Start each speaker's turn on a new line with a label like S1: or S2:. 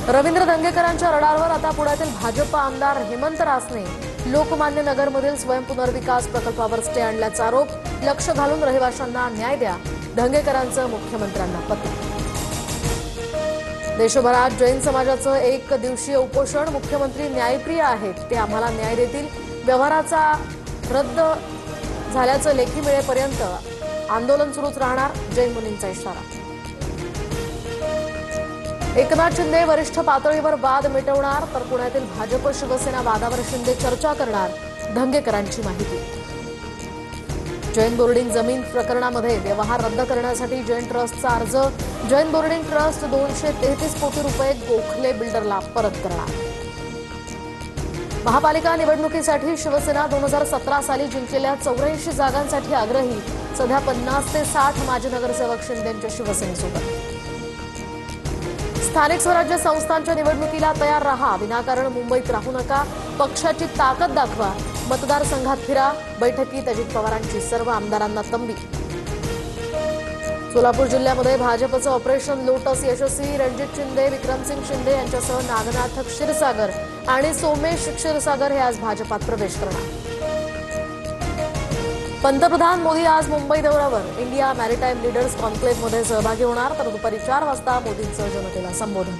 S1: रवींद्र धंगेकरांच्या रडारवर आता पुण्यातील भाजप आमदार हेमंत रासने लोकमान्य नगरमधील स्वयंपुनर्विकास प्रकल्पावर स्टे आणल्याचा आरोप. लक्ष घालून रहिवाशांना न्याय द्या, धंगेकरांचं मुख्यमंत्र्यांना पत्र. देशभरात जैन समाजाचं एक दिवसीय उपोषण. मुख्यमंत्री न्यायप्रिय आहेत, ते आम्हाला न्याय देतील. व्यवहाराचा रद्द झाल्याचं लेखी मिळेपर्यंत आंदोलन सुरूच राहणार, जैन मुनींचा इशारा. एकनाथ शिंदे वरिष्ठ पातळीवर वाद मिटवणार, तर पुण्यातील भाजप शिवसेना वादावर शिंदे चर्चा करणार, धंगेकरांची माहिती. जैन बोर्डिंग जमीन प्रकरणामध्ये व्यवहार रद्द करण्यासाठी जैन ट्रस्टचा अर्ज. जैन बोर्डिंग ट्रस्ट 233 कोटी रुपये गोखले बिल्डरला परत करणार. महापालिका निवडणुकीसाठी शिवसेना 2017 साली जिंकलेल्या 84 जागांसाठी आग्रही. सध्या 50 ते 60 माजी नगरसेवक शिंदेंच्या शिवसेनेसोबत. स्थानिक स्वराज्य संस्थांच्या निवडणुकीला तयार रहा, विनाकारण मुंबईत राहू नका, पक्षाची ताकद दाखवा, मतदारसंघात फिरा. बैठकीत अजित पवारांची सर्व आमदारांना तंबी. सोलापूर जिल्ह्यामध्ये भाजपचं ऑपरेशन लोटस यशस्वी. रणजित शिंदे, विक्रमसिंग शिंदे यांच्यासह नागनाथ क्षीरसागर आणि सोमेश क्षीरसागर हे आज भाजपात प्रवेश करणार. पंतप्रधान मोदी आज मुंबई दौऱ्यावर. इंडिया मॅरिटाईम लीडर्स कॉन्क्लेव्हमध्ये सहभागी होणार, तर दुपारी 4 वाजता मोदींचं जनतेला संबोधन.